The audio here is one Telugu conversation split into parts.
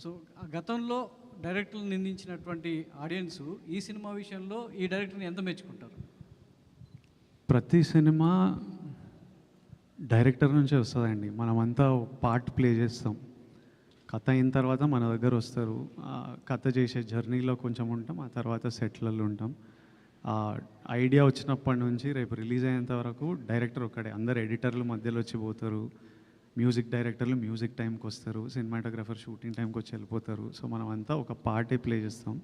సో గతంలో డైరెక్టర్లు నిందించినటువంటి ఆడియన్స్ ఈ సినిమా విషయంలో ఈ డైరెక్టర్ని ఎంత మెచ్చుకుంటారు? ప్రతి సినిమా డైరెక్టర్ నుంచే వస్తుందండి. మనమంతా పార్ట్ ప్లే చేస్తాం. కథ అయిన తర్వాత మన దగ్గర వస్తారు. కథ చేసే జర్నీలో కొంచెం ఉంటాం, ఆ తర్వాత సెట్లలో ఉంటాం. ఐడియా వచ్చినప్పటి నుంచి రేపు రిలీజ్ అయ్యేంత వరకు డైరెక్టర్ ఒక్కడే. అందరు ఎడిటర్లు మధ్యలో వచ్చి పోతారు, మ్యూజిక్ డైరెక్టర్లు మ్యూజిక్ టైంకి వస్తారు, సినిమాటోగ్రఫర్ షూటింగ్ టైంకి వచ్చి వెళ్ళిపోతారు. సో మనం అంతా ఒక పార్టే ప్లే చేస్తాం.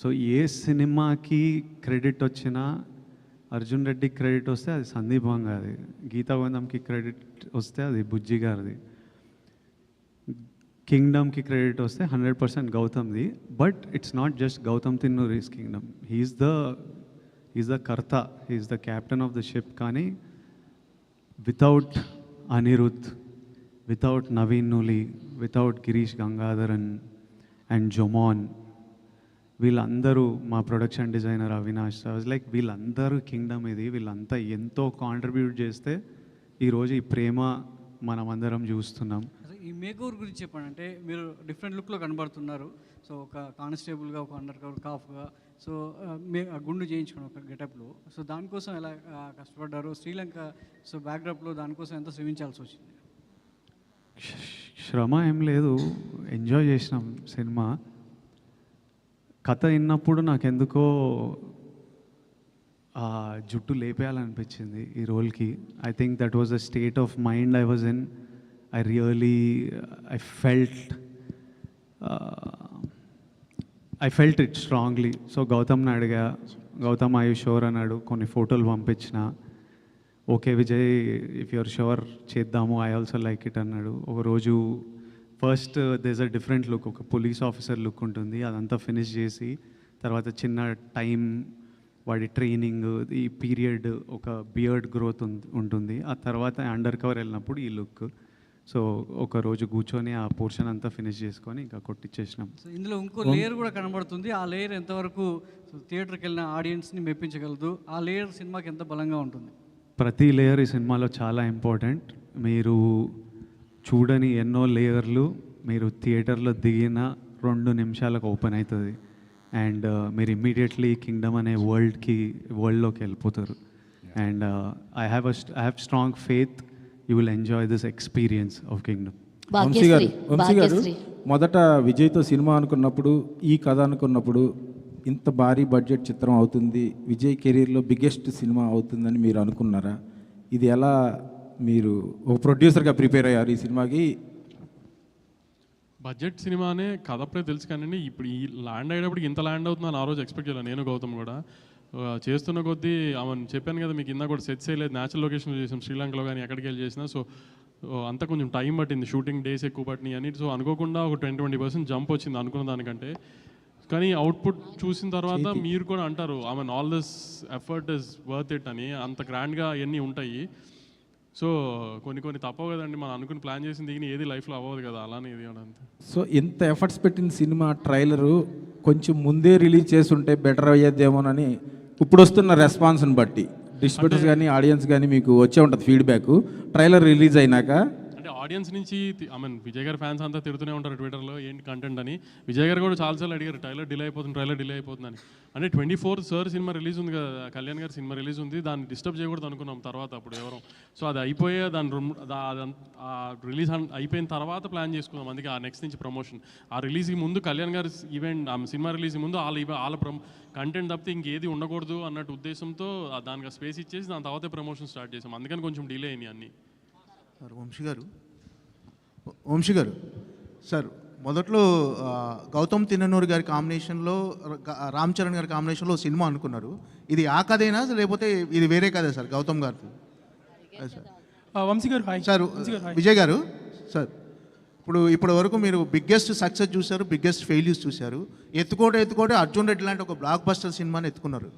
సో ఏ సినిమాకి క్రెడిట్ వచ్చినా, అర్జున్ రెడ్డికి క్రెడిట్ వస్తే అది సందీప్ వంగాది, గీతా గోవిందంకి క్రెడిట్ వస్తే అది బుజ్జి గారిది, కింగ్డమ్కి క్రెడిట్ వస్తే 100% గౌతమ్ది. But it's not just Gowtam Tinnanuri's Kingdom. He's the కర్త, he's the captain of the ship. కానీ without Anirudh, without Naveen Nooli, without Girish Gangadharan and Jomon, వీళ్ళందరూ, మా ప్రొడక్షన్ డిజైనర్ అవినాష్, లైక్ వీళ్ళందరూ కింగ్డమ్ ఇది. వీళ్ళంతా ఎంతో కాంట్రిబ్యూట్ చేస్తే ఈరోజు ఈ ప్రేమ మనమందరం చూస్తున్నాం. ఈ మేకోవర్ గురించి చెప్పండి. అంటే మీరు డిఫరెంట్ లుక్లో కనబడుతున్నారు. సో ఒక కానిస్టేబుల్గా, ఒక అండర్ కవర్ కాఫ్గా, సో గుండు చేయించుకుని ఒక గెటప్లో. సో దానికోసం ఎలా కష్టపడ్డారు? శ్రీలంక సో బ్యాక్డ్రాప్లో దానికోసం ఎంత శ్రమించాల్సి వచ్చింది? శ్రమ ఏం లేదు, ఎంజాయ్ చేసినాం సినిమా. కథ విన్నప్పుడు నాకెందుకో జుట్టు లేపేయాలనిపించింది ఈ రోల్కి. I think that was the state of mind I was in. I felt it strongly. So గౌతమ్ని అడిగా, గౌతమ్ ఐ యూ షూర్ అన్నాడు. కొన్ని ఫోటోలు పంపించిన. Okay Vijay, if you're sure చేద్దాము, ఐ ఆల్సో లైక్ ఇట్ అన్నాడు. ఒకరోజు first this a different look, ఒక పోలీస్ ఆఫీసర్ లుక్ ఉంటుంది, అదంతా ఫినిష్ చేసి తర్వాత చిన్న టైం వాడి ట్రైనింగ్, ఈ పీరియడ్, ఒక బియర్డ్ గ్రోత్ ఉంటుంది. ఆ తర్వాత అండర్ కవర్ వెళ్ళినప్పుడు ఈ లుక్. సో ఒక రోజు కూర్చొని ఆ పోర్షన్ అంతా ఫినిష్ చేసుకొని ఇంకా కొట్టించేసినాం. సో ఇందులో ఇంకో లేయర్ కూడా కనబడుతుంది. ఆ లేయర్ ఎంతవరకు థియేటర్కి వెళ్ళిన ఆడియన్స్ని మెప్పించగలదు? ఆ లేయర్ సినిమాకి ఎంత బలంగా ఉంటుంది? ప్రతి లేయర్ ఈ సినిమాలో చాలా ఇంపార్టెంట్. మీరు చూడని ఎన్నో లేయర్లు మీరు థియేటర్లో దిగిన 2 నిమిషాలకు ఓపెన్ అవుతుంది. అండ్ మీరు ఇమ్మీడియట్లీ కింగ్డమ్ అనే వరల్డ్లోకి వెళ్ళిపోతారు. And I have strong faith you will enjoy this experience of Kingdom. Vamsi గారు, మొదట విజయ్తో సినిమా అనుకున్నప్పుడు, ఈ కథ అనుకున్నప్పుడు ఇంత భారీ బడ్జెట్ చిత్రం అవుతుంది, విజయ్ కెరీర్లో బిగ్గెస్ట్ సినిమా అవుతుందని మీరు అనుకున్నారా? ఇది ఎలా మీరు ఒక ప్రొడ్యూసర్గా ప్రిపేర్ అయ్యారు ఈ సినిమాకి? బడ్జెట్ సినిమానే కథ అప్పుడే తెలుసు కానీ ఇప్పుడు ఈ ల్యాండ్ అయ్యేటప్పుడు ఇంత ల్యాండ్ అవుతుందని ఆ రోజు ఎక్స్పెక్ట్ చేయాలి. నేను గౌతమ్ కూడా చేస్తున్న కొద్దీ ఆమెను చెప్పాను కదా మీకు, ఇందా కూడా సెట్స్ వేయలేదు, న్యాచురల్ లొకేషన్లో చేసాం, శ్రీలంకలో కానీ ఎక్కడికి వెళ్ళి చేసినా. సో అంతా కొంచెం టైం పట్టింది, షూటింగ్ డేస్ ఎక్కువ పట్టినాయి అని. సో అనుకోకుండా ఒక 20% జంప్ వచ్చింది అనుకున్న దానికంటే. కానీ అవుట్పుట్ చూసిన తర్వాత మీరు కూడా అంటారు, ఆమె all this effort is worth it అని. అంత గ్రాండ్గా అవన్నీ ఉంటాయి. సో కొన్ని తప్పవు కదండి, మనం అనుకుని ప్లాన్ చేసింది దిగిన ఏది లైఫ్లో అవ్వదు కదా, అలానే ఇది అంతే. సో ఇంత ఎఫర్ట్స్ పెట్టిన సినిమా ట్రైలరు కొంచెం ముందే రిలీజ్ చేస్తుంటే బెటర్ అయ్యేదేమోనని ఇప్పుడు వస్తున్న రెస్పాన్స్ని బట్టి డిస్ట్రిబ్యూటర్స్ కానీ ఆడియన్స్ కానీ మీకు వచ్చే ఉంటుంది ఫీడ్బ్యాక్ ట్రైలర్ రిలీజ్ అయినాక? అంటే ఆడియన్స్ నుంచి విజయ్ గారి ఫ్యాన్స్ అంతా తిడుతూనే ఉంటారు ట్విట్టర్లో, ఏంటి కంటెంట్ అని. విజయ్ గారు కూడా చాలాసార్లు అడిగారు, ట్రైలర్ డిలే అయిపోతుందని. అంటే 24 సార్ సినిమా రిలీజ్ ఉంది కదా, కళ్యాణ్ గారి సినిమా రిలీజ్ ఉంది, దాన్ని డిస్టర్బ్ చేయకూడదు అనుకున్నాం తర్వాత అప్పుడు ఎవరు. సో అది అయిపోయే రిలీజ్ అయిపోయిన తర్వాత ప్లాన్ చేసుకున్నాం. అందుకే ఆ నెక్స్ట్ నుంచి ప్రమోషన్. ఆ రిలీజ్కి ముందు కళ్యాణ్ గారి ఈవెంట్, ఆ సినిమా రిలీజ్కి ముందు వాళ్ళ కంటెంట్ తప్పితే ఇంకేది ఉండకూడదు అన్నట్టు ఉద్దేశంతో దానికి స్పేస్ ఇచ్చేసి దాని తర్వాతే ప్రమోషన్ స్టార్ట్ చేసాం. అందుకని కొంచెం డిలే అయినాయి అన్నీ. వంశీ గారు సార్, మొదట్లో గౌతమ్ తిన్ననూరు గారి కాంబినేషన్లో, రామ్ చరణ్ గారి కాంబినేషన్లో సినిమా అనుకున్నారు. ఇది ఆ కథేనా లేకపోతే ఇది వేరే కథే సార్ గౌతమ్ గారితో? వంశీ గారు సార్, విజయ్ గారు సార్, ఇప్పటి వరకు మీరు బిగ్గెస్ట్ సక్సెస్ చూశారు, బిగ్గెస్ట్ ఫెయిల్యూర్స్ చూశారు. ఎత్తుకోట అర్జున్ రెడ్డి లాంటి ఒక బ్లాక్ బస్టర్ సినిమాని ఎత్తుకున్నారు.